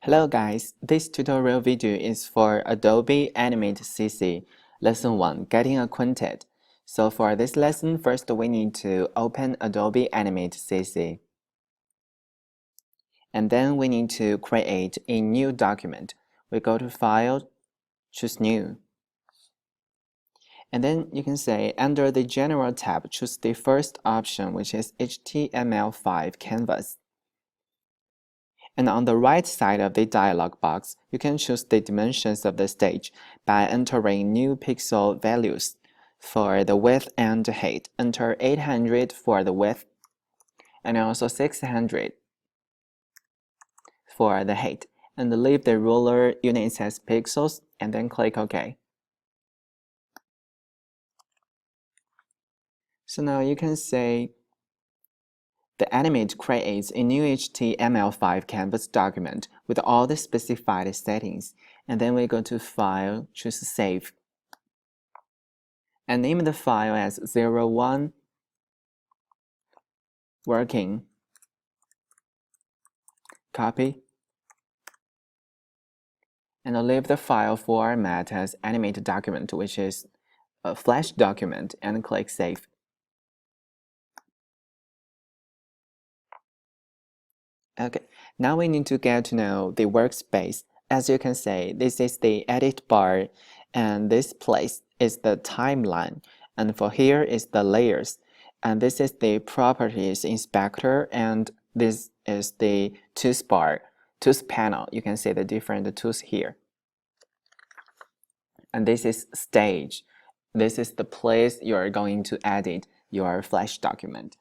Hello guys, this tutorial video is for Adobe Animate CC, Lesson 1, Getting Acquainted. So for this lesson, first we need to open Adobe Animate CC. And then we need to create a new document. We go to File, choose New. And then you can say, under the General tab, choose the first option, which is HTML5 Canvas. And on the right side of the dialog box, you can choose the dimensions of the stage by entering new pixel values. For the width and height, enter 800 for the width and also 600 for the height, and leave the ruler units as pixels and then click OK. So now you can say the Animate creates a new HTML5 canvas document with all the specified settings, and then we go to File, choose Save, and name the file as 01 working. Copy, and leave the file format as Animate document, which is a Flash document, and click Save. Okay, now we need to get to know the workspace. As you can see, this is the edit bar, and this place is the timeline, and for here is the layers, and this is the properties inspector, and this is the tools bar, tools panel. You can see the different tools here. And this is stage. This is the place you are going to edit your Flash document.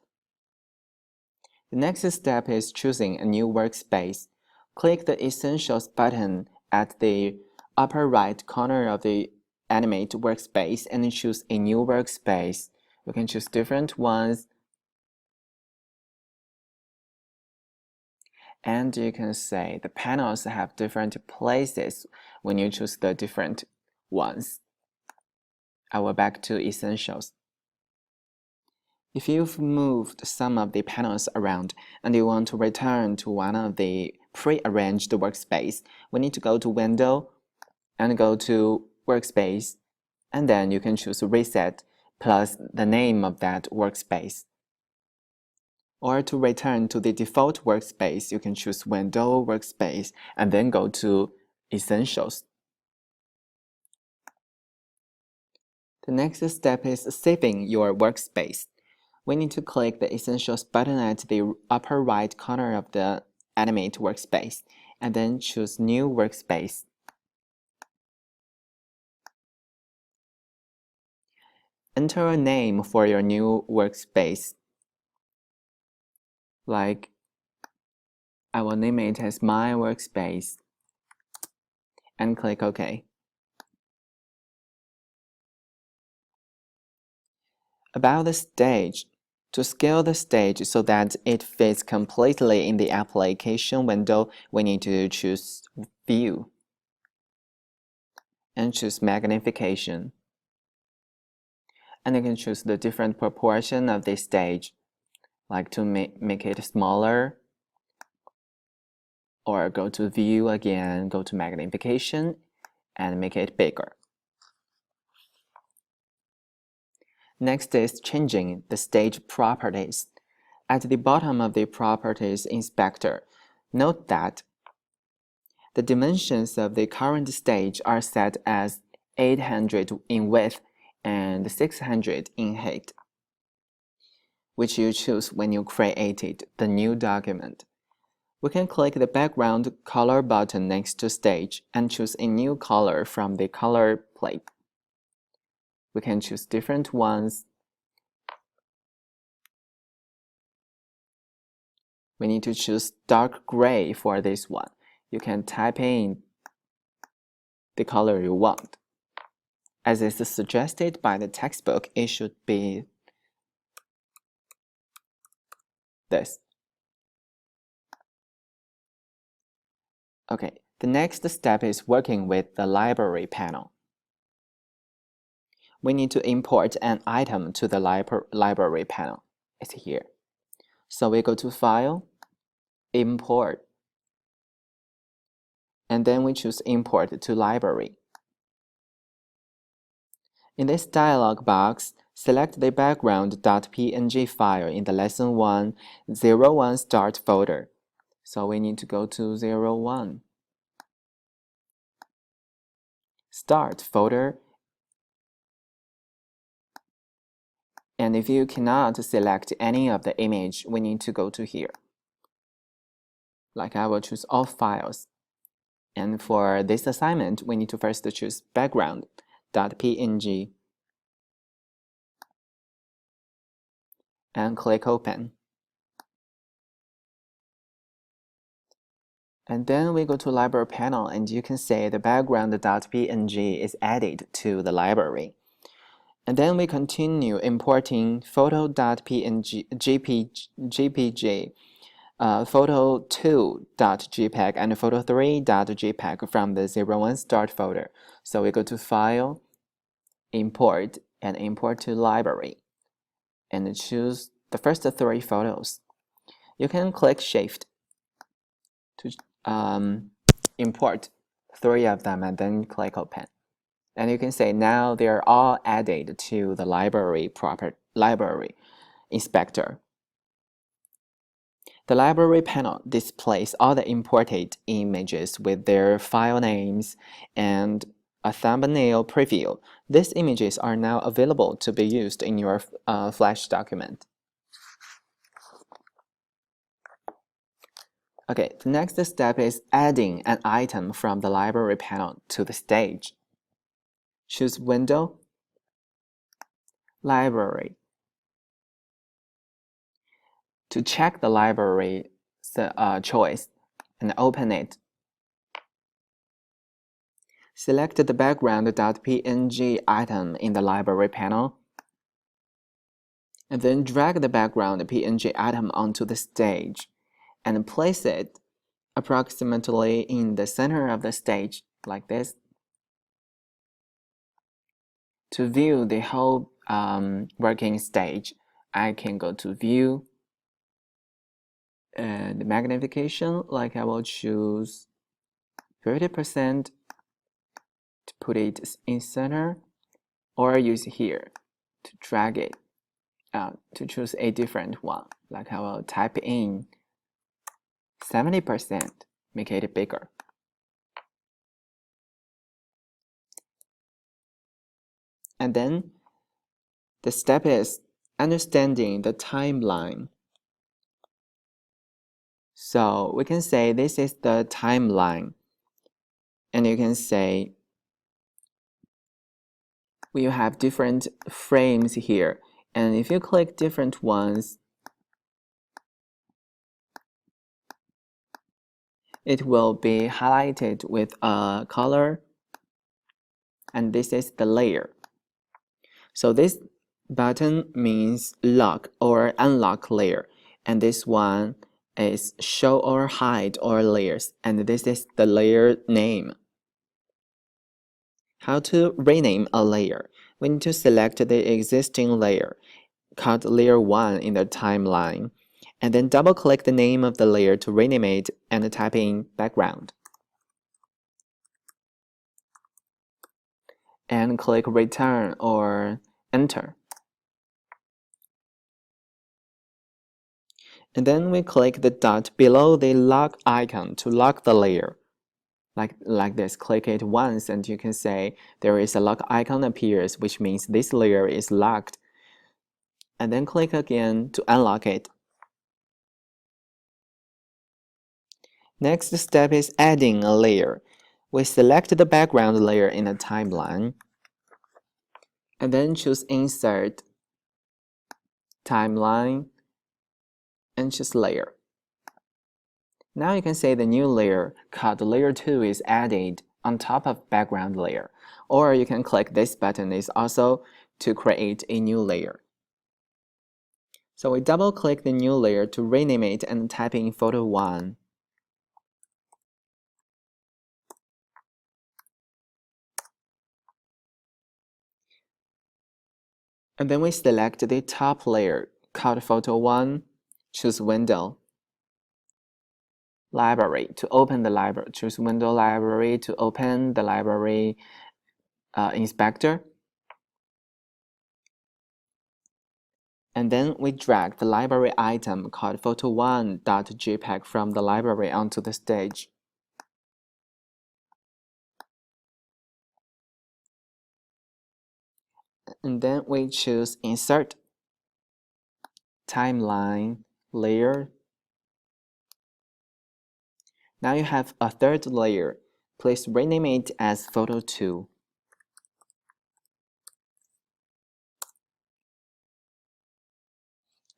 The next step is choosing a new workspace. Click the Essentials button at the upper right corner of the Animate workspace and choose a new workspace. You can choose different ones. And you can say the panels have different places when you choose the different ones. I will back to Essentials. If you've moved some of the panels around and you want to return to one of the pre-arranged workspace, we need to go to Window and go to Workspace, and then you can choose Reset plus the name of that workspace. Or to return to the default workspace, you can choose Window, Workspace, and then go to Essentials. The next step is saving your workspace. We need to click the Essentials button at the upper right corner of the Animate workspace, and then choose New Workspace. Enter a name for your new workspace. Like, I will name it as My Workspace, and click OK. About the stage. To scale the stage so that it fits completely in the application window, we need to choose View and choose Magnification. And you can choose the different proportion of the stage, like to make it smaller, or go to View again, go to Magnification, and make it bigger. Next is changing the stage properties. At the bottom of the Properties Inspector, note that the dimensions of the current stage are set as 800 in width and 600 in height, which you choose when you created the new document. We can click the background color button next to stage and choose a new color from the color plate. We can choose different ones. We need to choose dark gray for this one. You can type in the color you want. As is suggested by the textbook, it should be this. Okay, the next step is working with the library panel. We need to import an item to the library panel. It's here. So we go to File, Import, and then we choose Import to Library. In this dialog box, select the background.png file in the Lesson 1 01 Start folder. So we need to go to 01. Start folder. And if you cannot select any of the image, we need to go to here. Like I will choose all files. And for this assignment, we need to first choose background.png and click Open. And then we go to Library panel, and you can see the background.png is added to the library. And then we continue importing photo.png, JPG, photo2.jpg, and photo3.jpg from the 01 Start folder. So we go to File, Import, and Import to Library, and choose the first 3 photos. You can click Shift to import 3 of them, and then click Open. And you can see now they're all added to the library inspector. The library panel displays all the imported images with their file names and a thumbnail preview. These images are now available to be used in your Flash document. Okay, the next step is adding an item from the library panel to the stage. Choose Window, Library. To check the library choice and open it, select the background.png item in the library panel, and then drag the background.png item onto the stage and place it approximately in the center of the stage, like this. To view the whole working stage, I can go to View, and magnification, like I will choose 50% to put it in center, or use here to drag it to choose a different one, like I will type in 70%, make it bigger. And then the step is understanding the timeline. So we can say this is the timeline, and you can say we have different frames here, and if you click different ones, it will be highlighted with a color, and this is the layer. So this button means lock or unlock layer, and this one is show or hide all layers, and this is the layer name. How to rename a layer? We need to select the existing layer, called Layer 1 in the timeline, and then double-click the name of the layer to rename it and type in background. And click Return or Enter. And then we click the dot below the lock icon to lock the layer. Like this, click it once and you can say there is a lock icon appears, which means this layer is locked. And then click again to unlock it. Next step is adding a layer. We select the background layer in the timeline, and then choose Insert, Timeline, and choose Layer. Now you can see the new layer called Layer 2 is added on top of background layer, or you can click this button is also to create a new layer. So we double click the new layer to rename it and type in Photo 1. And then we select the top layer called Photo 1, choose Window, library to open the library. Choose window library to open the library inspector. And then we drag the library item called photo1.jpg from the library onto the stage. And then we choose Insert, Timeline, Layer. Now you have a third layer. Please rename it as Photo 2.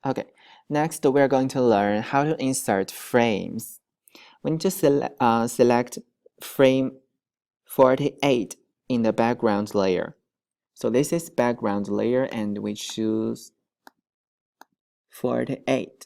Okay, next we're going to learn how to insert frames. We need to select frame 48 in the background layer. So this is background layer and we choose 48.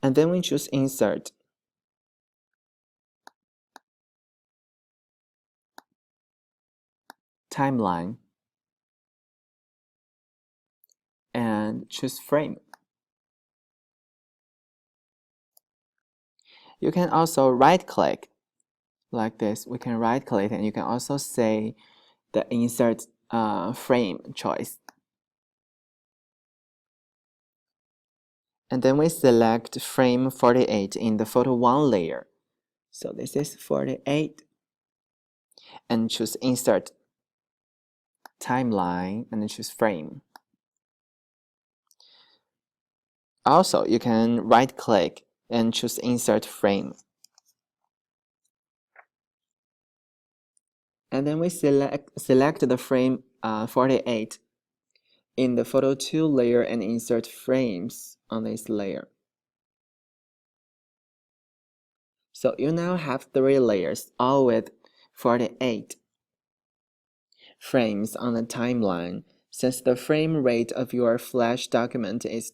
And then we choose Insert. Timeline. And choose Frame. You can also right-click like this. We can right-click and you can also say the Insert Frame choice. And then we select frame 48 in the photo 1 layer. So this is 48. And choose Insert, Timeline, and then choose Frame. Also, you can right-click and choose Insert Frame. And then we select the frame 48 in the photo 2 layer and insert frames on this layer. So you now have 3 layers, all with 48 frames on the timeline. Since the frame rate of your Flash document is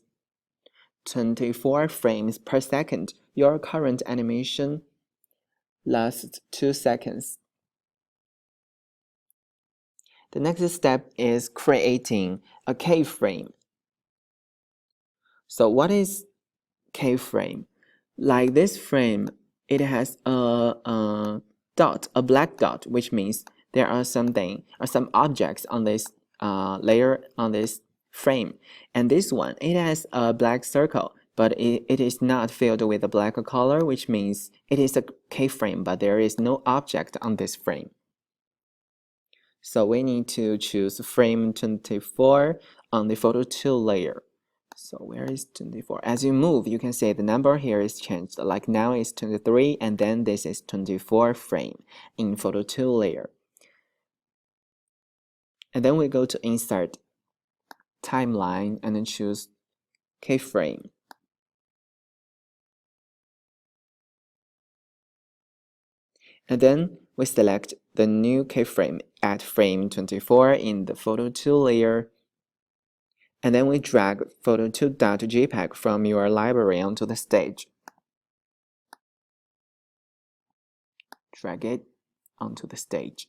24 frames per second, your current animation lasts 2 seconds. The next step is creating a keyframe. So what is keyframe? Like this frame, it has a dot, a black dot, which means there are some objects on this layer, on this frame. And this one, it has a black circle, but it is not filled with a black color, which means it is a keyframe, but there is no object on this frame. So we need to choose frame 24 on the photo 2 layer. So where is 24? As you move, you can see the number here is changed. Like now it's 23, and then this is 24 frame in photo 2 layer. And then we go to Insert, Timeline, and then choose Keyframe. And then we select the new keyframe at frame 24 in the photo 2 layer. And then we drag photo2.jpg from your library onto the stage. Drag it onto the stage.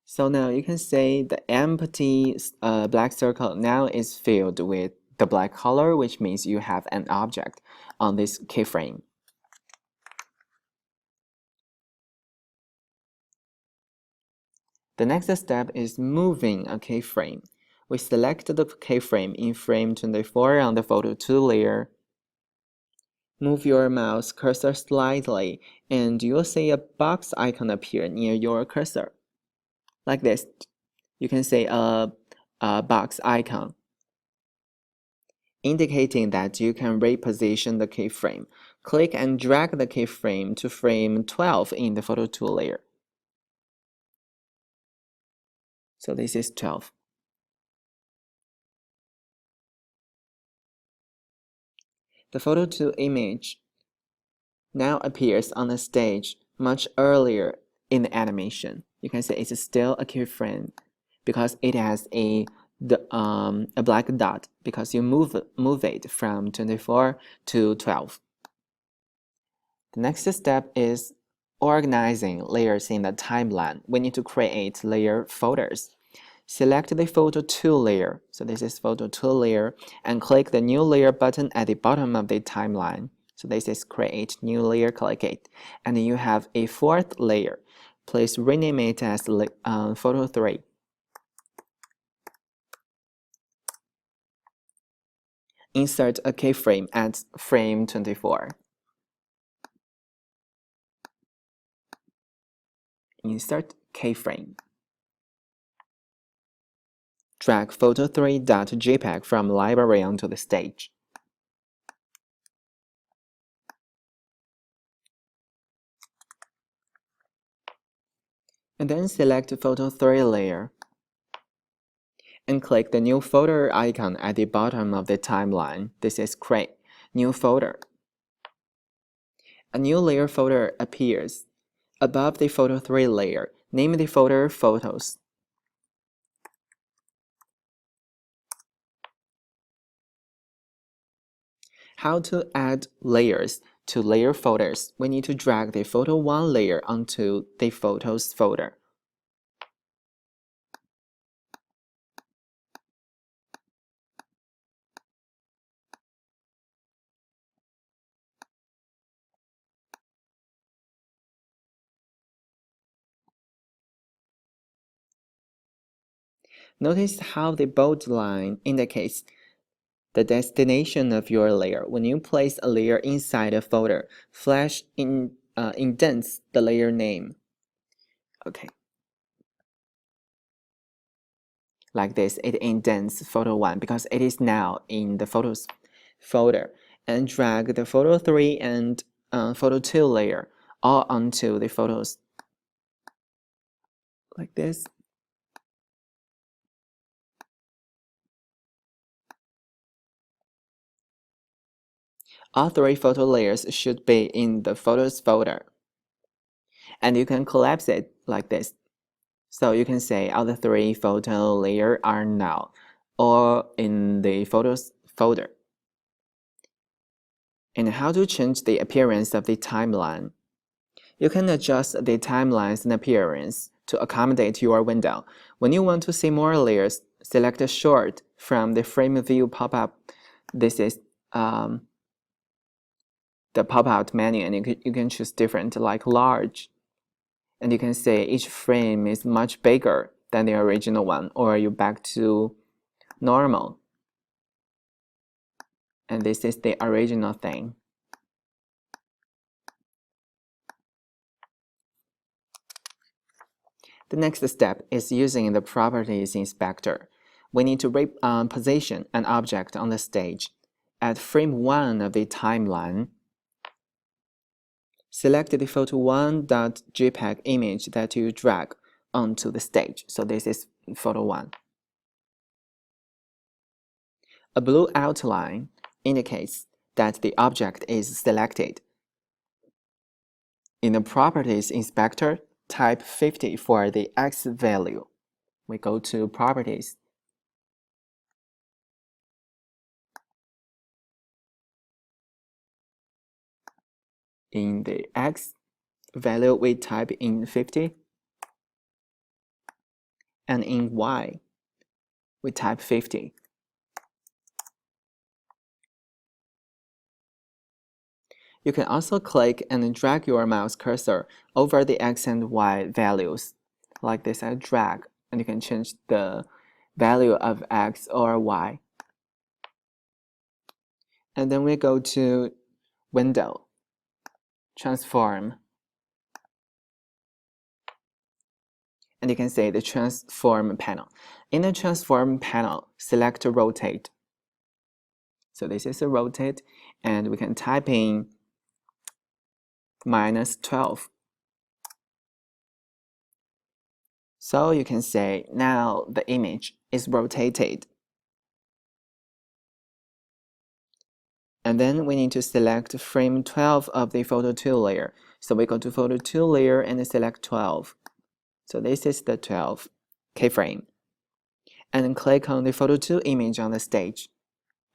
So now you can see the empty black circle now is filled with the black color, which means you have an object on this keyframe. The next step is moving a keyframe. We select the keyframe in frame 24 on the photo 2 layer. Move your mouse cursor slightly, and you'll see a box icon appear near your cursor. Like this, you can see a box icon, indicating that you can reposition the keyframe. Click and drag the keyframe to frame 12 in the photo 2 layer. So this is 12. The photo 2 image now appears on the stage much earlier in the animation. You can see it's still a keyframe because it has a a black dot because you move it from 24 to 12. The next step is organizing layers in the timeline. We need to create layer folders. Select the photo tool layer. So this is photo tool layer, and click the new layer button at the bottom of the timeline. So this is create new layer, click it. And you have a fourth layer. Please rename it as photo 3. Insert a keyframe at frame 24. Insert keyframe. Drag photo3.jpg from library onto the stage. And then select photo 3 layer and click the new folder icon at the bottom of the timeline. This is create new folder. A new layer folder appears above the photo 3 layer. Name the folder photos. How to add layers to layer folders? We need to drag the photo 1 layer onto the photos folder. Notice how the bold line indicates the destination of your layer. When you place a layer inside a folder, flash indents the layer name. Okay. Like this, it indents photo 1 because it is now in the photos folder. And drag the photo 3 and photo 2 layer all onto the photos. Like this. All 3 photo layers should be in the photos folder. And you can collapse it like this. So you can say all the 3 photo layers are now or in the photos folder. And how to change the appearance of the timeline? You can adjust the timeline's appearance to accommodate your window. When you want to see more layers, select a short from the frame view pop-up. This is the pop-out menu, and you can choose different, like large. And you can say each frame is much bigger than the original one, or you back to normal. And this is the original thing. The next step is using the Properties Inspector. We need to reposition an object on the stage. At frame 1 of the timeline, select the photo1.jpg image that you drag onto the stage. So this is photo 1. A blue outline indicates that the object is selected. In the Properties Inspector, type 50 for the X value. We go to Properties. In the X value, we type in 50. And in Y, we type 50. You can also click and drag your mouse cursor over the X and Y values. Like this, I drag, and you can change the value of X or Y. And then we go to Window, Transform. And you can see the Transform panel. In the Transform panel, select Rotate. So this is a Rotate, and we can type in -12. So you can say now the image is rotated. And then we need to select frame 12 of the photo 2 layer. So we go to photo 2 layer and select 12. So this is the 12 keyframe. and click on the Photo 2 image on the stage.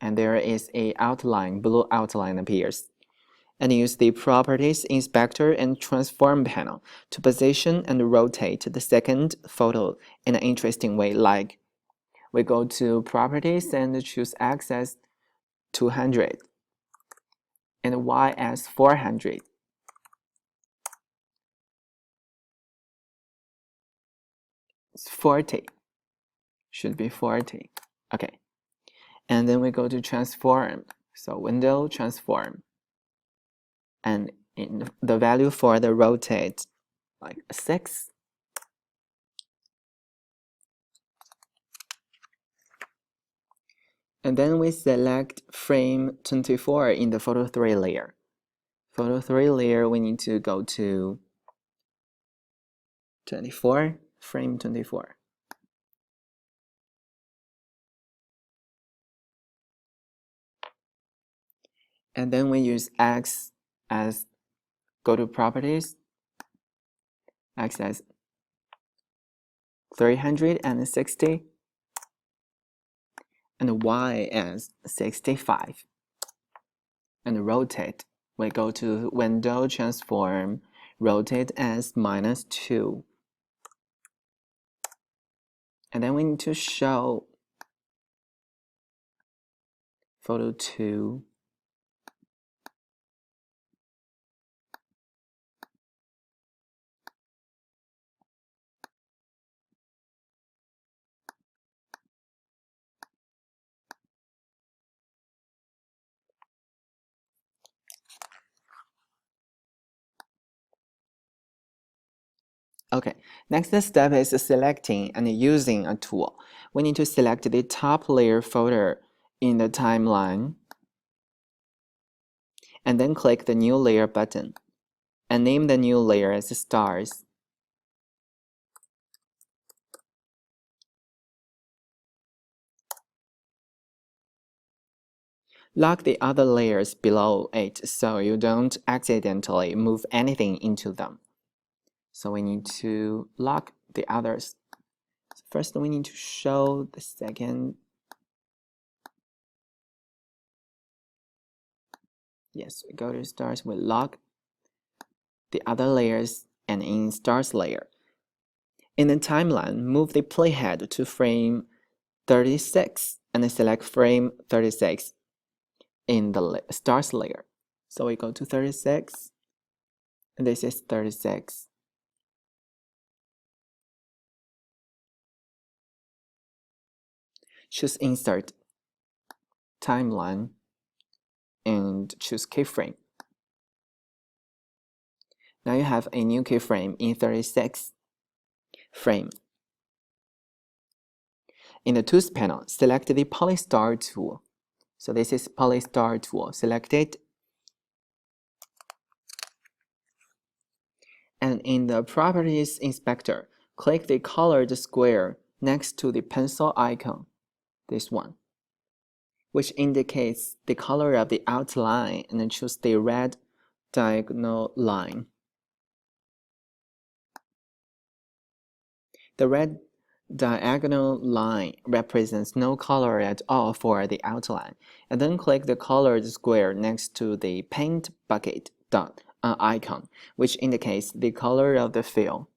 And there is a outline, blue outline appears. And use the Properties Inspector and Transform panel to position and rotate the second photo in an interesting way, like we go to Properties and choose X as 200 and Y as 400. It's 40. Should be 40. Okay. And then we go to Transform. So Window, Transform. And in the value for the rotate, like 6. And then we select frame 24 in the Photo 3 layer. Photo 3 layer, we need to go to 24, frame 24. And then we use X as, go to Properties, X as 360, and Y as 65. And rotate, we go to Window, Transform, rotate as -2. And then we need to show Photo 2. Okay, next step is selecting and using a tool. We need to select the top layer folder in the timeline, and then click the New Layer button, and name the new layer as Stars. Lock the other layers below it so you don't accidentally move anything into them. So we need to lock the others. First, we need to show the second. Yes, we go to Stars, we lock the other layers, and in Stars layer. In the timeline, move the playhead to frame 36 and select frame 36 in the Stars layer. So we go to 36, and this is 36. Choose Insert, Timeline, and choose Keyframe. Now you have a new keyframe in 36 frame. In the Tools panel, select the Polystar Tool. So this is Polystar Tool. Select it. And in the Properties Inspector, click the colored square next to the pencil icon, this one, which indicates the color of the outline, and then choose the red diagonal line. The red diagonal line represents no color at all for the outline, and then click the colored square next to the paint bucket icon, which indicates the color of the fill.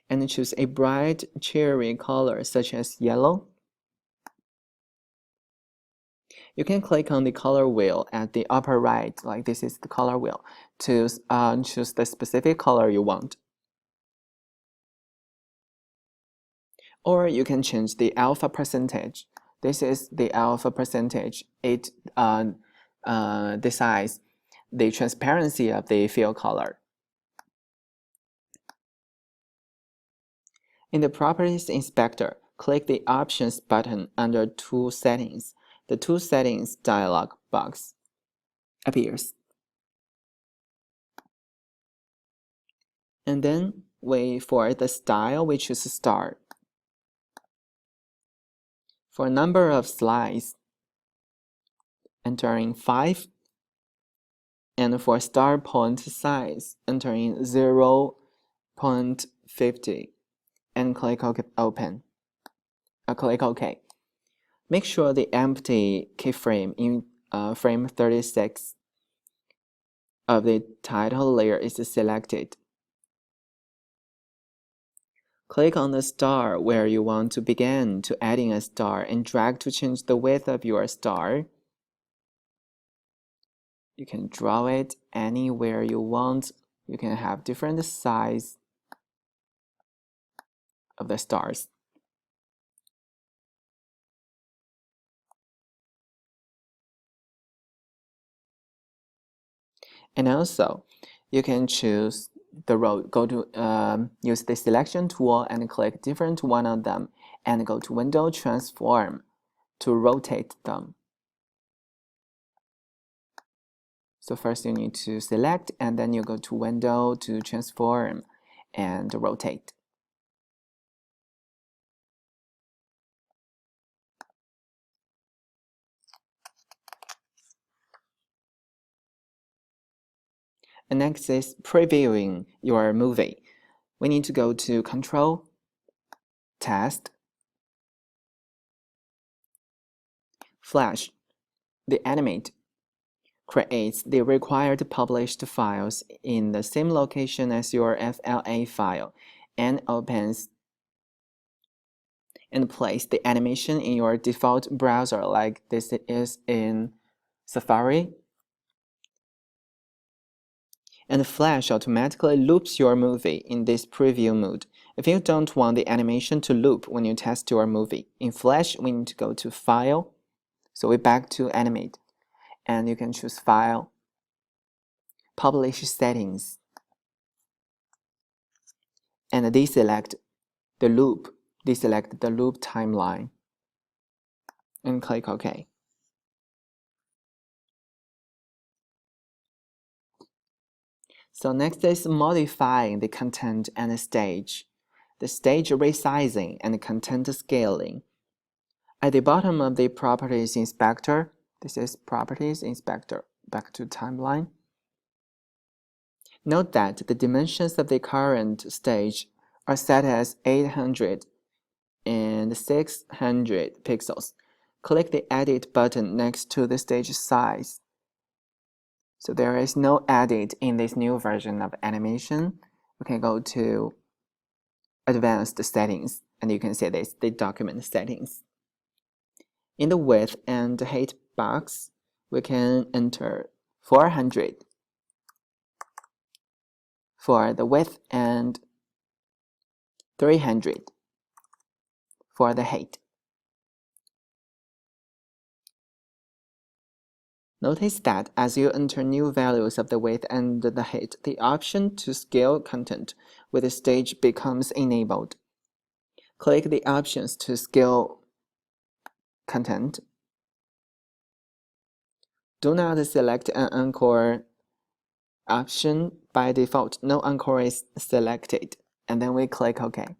And choose a bright cherry color such as yellow. You can click on the color wheel at the upper right, like this is the color wheel, to choose the specific color you want. Or you can change the alpha percentage. This is the alpha percentage. It decides the transparency of the fill color. In the Properties Inspector, click the Options button under Tool Settings. The Tool Settings dialog box appears. And then wait for the style, we choose Star. For number of slides, entering 5. And for start point size, entering 0.50. and click Open. Click OK. Make sure the empty keyframe in frame 36 of the title layer is selected. Click on the star where you want to begin to adding a star and drag to change the width of your star. You can draw it anywhere you want. You can have different size of the stars. And also, you can choose the row, use the selection tool and click different one of them and go to Window Transform to rotate them. So first you need to select and then you go to Window to Transform and rotate. And next is previewing your movie. We need to go to Control, Test, Flash. The Animate creates the required published files in the same location as your FLA file and opens and place the animation in your default browser like this is in Safari. And Flash automatically loops your movie in this preview mode. If you don't want the animation to loop when you test your movie, in Flash we need to go to File, so we're back to Animate, and you can choose File, Publish Settings, and deselect the loop timeline, and click OK. So next is modifying the content and the stage resizing and content scaling. At the bottom of the Properties Inspector, this is Properties Inspector, back to Timeline. Note that the dimensions of the current stage are set as 800 and 600 pixels. Click the Edit button next to the stage size. So there is no edit in this new version of animation. We can go to Advanced Settings, and you can see this, the document settings. In the width and height box, we can enter 400 for the width and 300 for the height. Notice that as you enter new values of the width and the height, the option to scale content with the stage becomes enabled. Click the options to scale content. Do not select an anchor option. By default, no anchor is selected, and then we click OK.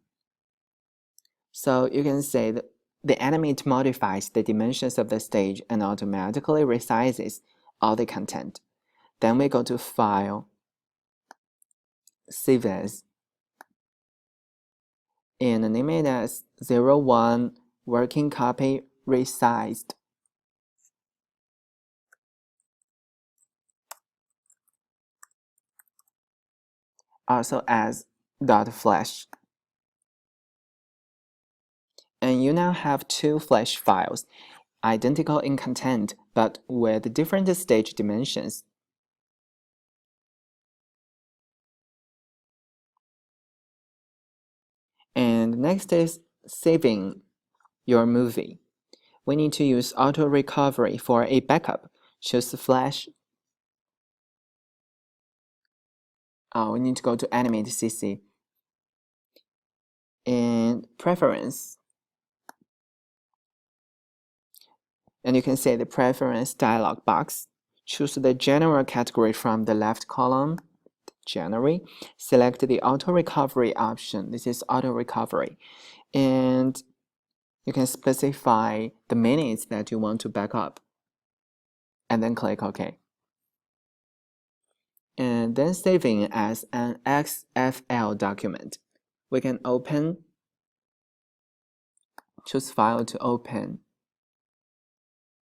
So you can say that the Animate modifies the dimensions of the stage and automatically resizes all the content. Then we go to File, Save As, and name it as 01 Working Copy Resized. Also as .flash. And you now have two Flash files, identical in content, but with different stage dimensions. And next is saving your movie. We need to use auto recovery for a backup. Choose Flash. We need to go to Animate CC. And Preference. And you can see the Preference dialog box. Choose the General category from the left column, January. Select the Auto Recovery option. This is Auto Recovery. And you can specify the minutes that you want to back up. And then click OK. And then saving as an XFL document. We can open choose File to open,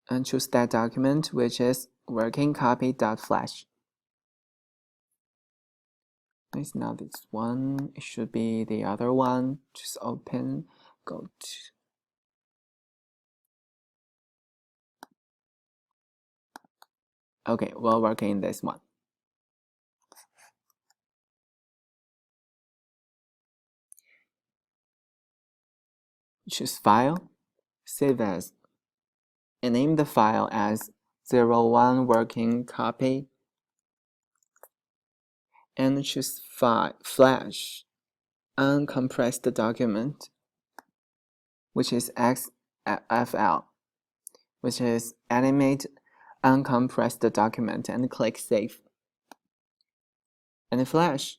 and choose that document, which is workingcopy.flash. It's not this one, it should be the other one. Just open, go to okay, we're working in this one. Choose File, Save As, and name the file as 01 working copy, and choose Flash, uncompressed document, which is XFL, which is Animate uncompressed document, and click Save. And Flash,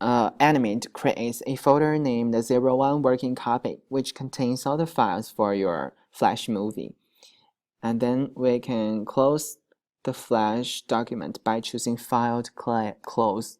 Animate creates a folder named 01 working copy, which contains all the files for your Flash movie. And then we can close the Flash document by choosing File to close.